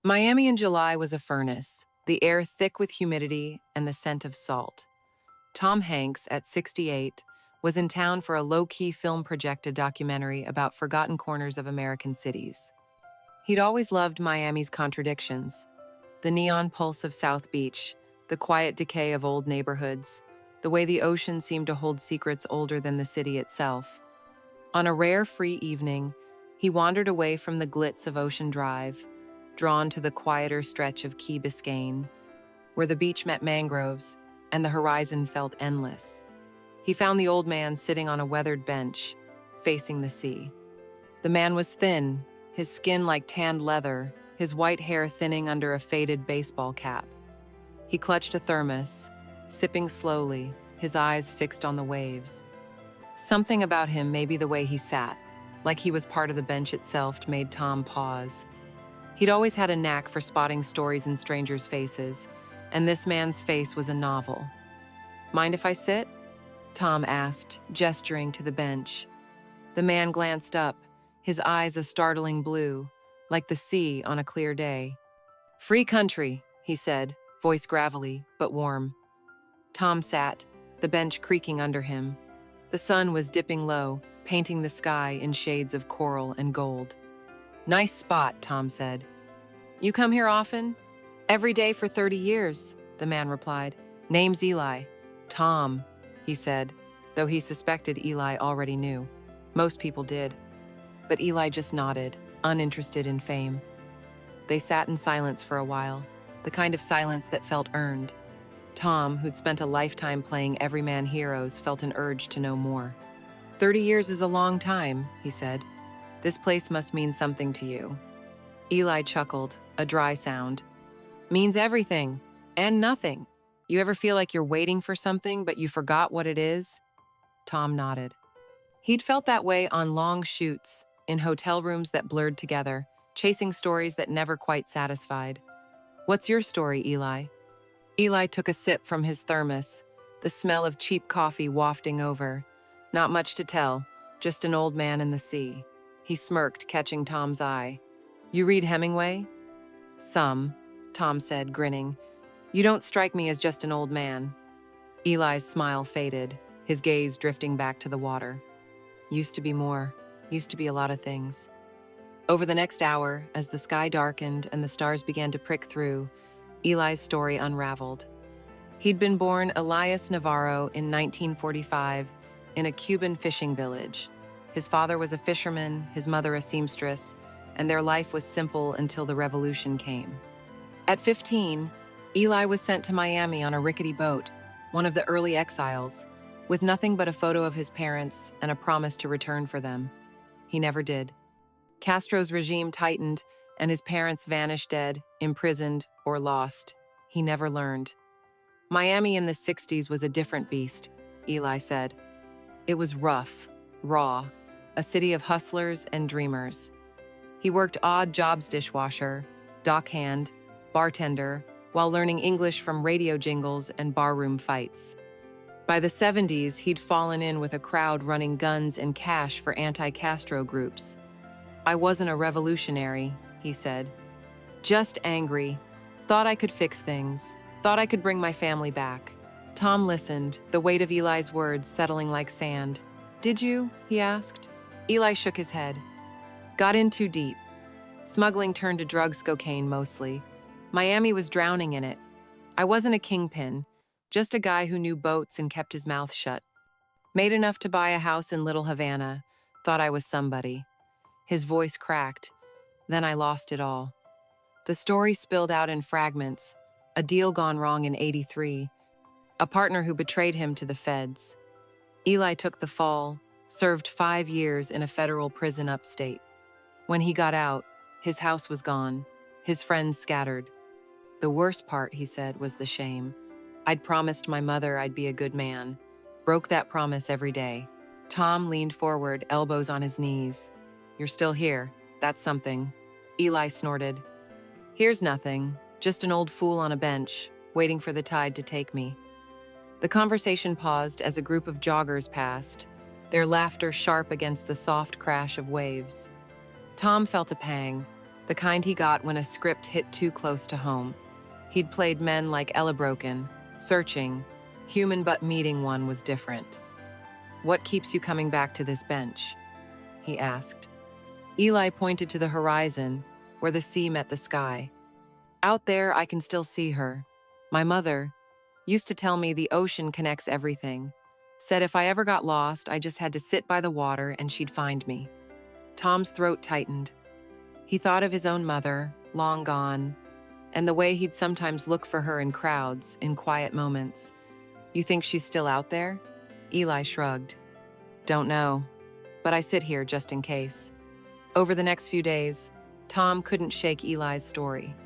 Miami in July was a furnace, the air thick with humidity and the scent of salt. Tom Hanks, at 68, was in town for a low-key film-projected documentary about forgotten corners of American cities. He'd always loved Miami's contradictions: the neon pulse of South Beach, the quiet decay of old neighborhoods, the way the ocean seemed to hold secrets older than the city itself. On a rare free evening, he wandered away from the glitz of Ocean Drive, drawn to the quieter stretch of Key Biscayne, where the beach met mangroves and the horizon felt endless. He found the old man sitting on a weathered bench, facing the sea. The man was thin, his skin like tanned leather, his white hair thinning under a faded baseball cap. He clutched a thermos, sipping slowly, his eyes fixed on the waves. Something about him, maybe the way he sat, like he was part of the bench itself, made Tom pause. He'd always had a knack for spotting stories in strangers' faces, and this man's face was a novel. "Mind if I sit?" Tom asked, gesturing to the bench. The man glanced up, his eyes a startling blue, like the sea on a clear day. "Free country," he said, voice gravelly but warm. Tom sat, the bench creaking under him. The sun was dipping low, painting the sky in shades of coral and gold. "Nice spot," Tom said. "You come here often?" "Every day for 30 years, the man replied. "Name's Eli." "Tom," he said, though he suspected Eli already knew. Most people did. But Eli just nodded, uninterested in fame. They sat in silence for a while, the kind of silence that felt earned. Tom, who'd spent a lifetime playing everyman heroes, felt an urge to know more. 30 years is a long time," he said. "This place must mean something to you." Eli chuckled, a dry sound. "Means everything, and nothing. You ever feel like you're waiting for something, but you forgot what it is?" Tom nodded. He'd felt that way on long shoots, in hotel rooms that blurred together, chasing stories that never quite satisfied. "What's your story, Eli?" Eli took a sip from his thermos, the smell of cheap coffee wafting over. "Not much to tell, just an old man in the sea." He smirked, catching Tom's eye. "You read Hemingway?" "Some," Tom said, grinning. "You don't strike me as just an old man." Eli's smile faded, his gaze drifting back to the water. "Used to be more. Used to be a lot of things." Over the next hour, as the sky darkened and the stars began to prick through, Eli's story unraveled. He'd been born Elias Navarro in 1945 in a Cuban fishing village. His father was a fisherman, his mother a seamstress, and their life was simple until the revolution came. At 15, Eli was sent to Miami on a rickety boat, one of the early exiles, with nothing but a photo of his parents and a promise to return for them. He never did. Castro's regime tightened, and his parents vanished dead, imprisoned, or lost. He never learned. Miami in the 60s was a different beast, Eli said. It was rough, raw, a city of hustlers and dreamers. He worked odd jobs: dishwasher, dockhand, bartender, while learning English from radio jingles and barroom fights. By the 70s, he'd fallen in with a crowd running guns and cash for anti-Castro groups. "I wasn't a revolutionary," he said. "Just angry. Thought I could fix things. Thought I could bring my family back." Tom listened, the weight of Eli's words settling like sand. "Did you?" he asked. Eli shook his head. "Got in too deep. Smuggling turned to drugs, cocaine mostly. Miami was drowning in it. I wasn't a kingpin, just a guy who knew boats and kept his mouth shut. Made enough to buy a house in Little Havana. Thought I was somebody." His voice cracked. "Then I lost it all." The story spilled out in fragments. A deal gone wrong in '83. A partner who betrayed him to the feds. Eli took the fall, served 5 years in a federal prison upstate. When he got out, his house was gone, his friends scattered. "The worst part," he said, "was the shame. I'd promised my mother I'd be a good man. Broke that promise every day." Tom leaned forward, elbows on his knees. "You're still here. That's something." Eli snorted. "Here's nothing. Just an old fool on a bench, waiting for the tide to take me." The conversation paused as a group of joggers passed, their laughter sharp against the soft crash of waves. Tom felt a pang. the kind he got when a script hit too close to home. He'd played men like Ella Broken, searching, human but meeting one was different. "What keeps you coming back to this bench?" he asked. Eli pointed to the horizon, where the sea met the sky. "Out there, I can still see her. My mother used to tell me the ocean connects everything. Said if I ever got lost, I just had to sit by the water and she'd find me." Tom's throat tightened. He thought of his own mother, long gone, and the way he'd sometimes look for her in crowds, in quiet moments. "You think she's still out there?" Eli shrugged. "Don't know, but I sit here just in case." Over the next few days, Tom couldn't shake Eli's story.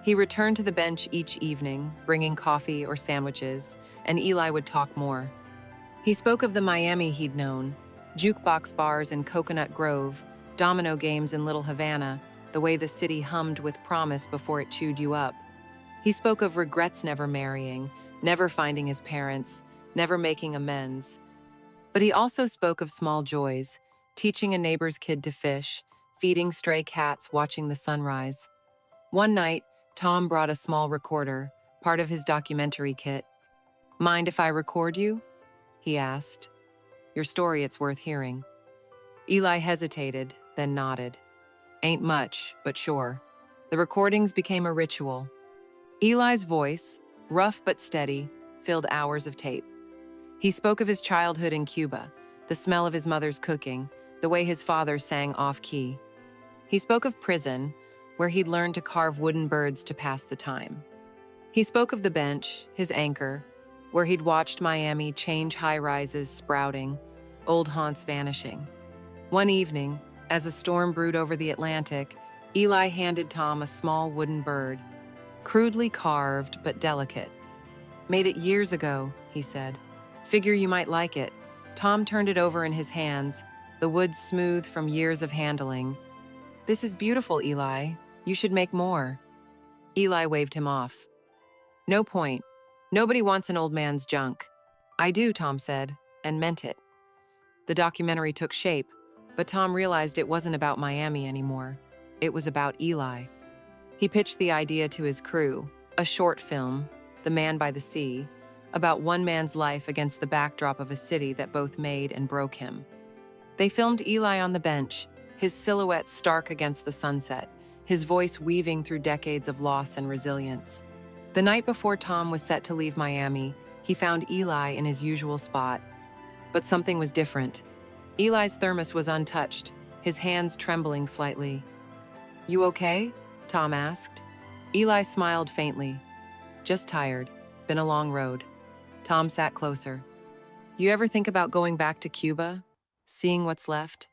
He returned to the bench each evening, bringing coffee or sandwiches, and Eli would talk more. He spoke of the Miami he'd known, jukebox bars in Coconut Grove, domino games in Little Havana, the way the city hummed with promise before it chewed you up. He spoke of regrets never marrying, never finding his parents, never making amends. But he also spoke of small joys, teaching a neighbor's kid to fish, feeding stray cats, watching the sunrise. One night, Tom brought a small recorder, part of his documentary kit. "Mind if I record you?" he asked. "Your story, it's worth hearing." Eli hesitated, then nodded. "Ain't much, but sure." The recordings became a ritual. Eli's voice, rough but steady, filled hours of tape. He spoke of his childhood in Cuba, the smell of his mother's cooking, the way his father sang off-key. He spoke of prison, where he'd learned to carve wooden birds to pass the time. He spoke of the bench, his anchor, where he'd watched Miami change high-rises sprouting, old haunts vanishing. One evening, as a storm brewed over the Atlantic, Eli handed Tom a small wooden bird, crudely carved but delicate. "Made it years ago," he said. "Figure you might like it." Tom turned it over in his hands, the wood smooth from years of handling. "This is beautiful, Eli. You should make more." Eli waved him off. "No point. Nobody wants an old man's junk." "I do," Tom said, and meant it. The documentary took shape, but Tom realized it wasn't about Miami anymore. It was about Eli. He pitched the idea to his crew, a short film, The Man by the Sea, about one man's life against the backdrop of a city that both made and broke him. They filmed Eli on the bench, his silhouette stark against the sunset, his voice weaving through decades of loss and resilience. The night before Tom was set to leave Miami, he found Eli in his usual spot. But something was different. Eli's thermos was untouched, his hands trembling slightly. "You okay?" Tom asked. Eli smiled faintly. "Just tired. Been a long road." Tom sat closer. "You ever think about going back to Cuba? Seeing what's left?"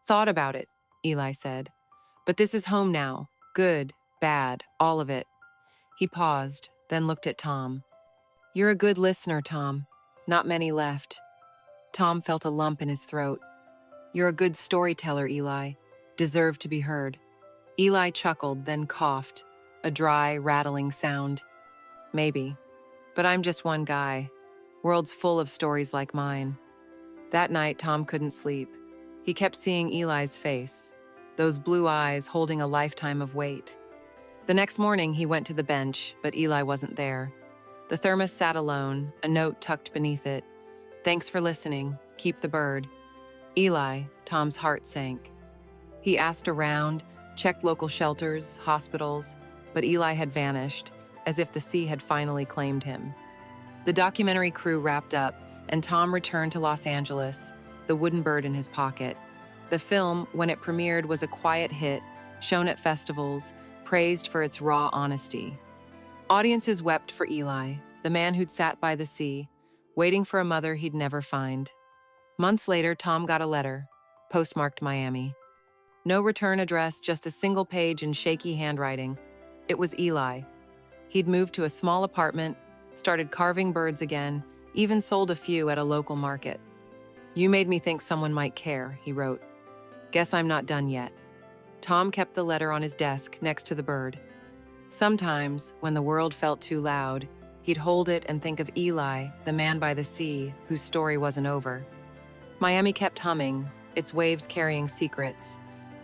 "Thought about it," Eli said. "But this is home now. Good, bad, all of it." He paused, then looked at Tom. "You're a good listener, Tom. Not many left." Tom felt a lump in his throat. "You're a good storyteller, Eli. Deserve to be heard." Eli chuckled, then coughed, a dry, rattling sound. "Maybe. But I'm just one guy. World's full of stories like mine." That night, Tom couldn't sleep. He kept seeing Eli's face, those blue eyes holding a lifetime of weight. The next morning, he went to the bench, but Eli wasn't there. The thermos sat alone, a note tucked beneath it. "Thanks for listening. Keep the bird." Eli, Tom's heart sank. He asked around, checked local shelters, hospitals, but Eli had vanished, as if the sea had finally claimed him. The documentary crew wrapped up, and Tom returned to Los Angeles, the wooden bird in his pocket. The film, when it premiered, was a quiet hit, shown at festivals, praised for its raw honesty. Audiences wept for Eli, the man who'd sat by the sea, waiting for a mother he'd never find. Months later, Tom got a letter, postmarked Miami. No return address, just a single page in shaky handwriting. It was Eli. He'd moved to a small apartment, started carving birds again, even sold a few at a local market. "You made me think someone might care," he wrote. "Guess I'm not done yet." Tom kept the letter on his desk next to the bird. Sometimes, when the world felt too loud, he'd hold it and think of Eli, the man by the sea, whose story wasn't over. Miami kept humming, its waves carrying secrets,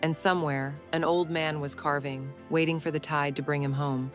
and somewhere, an old man was carving, waiting for the tide to bring him home.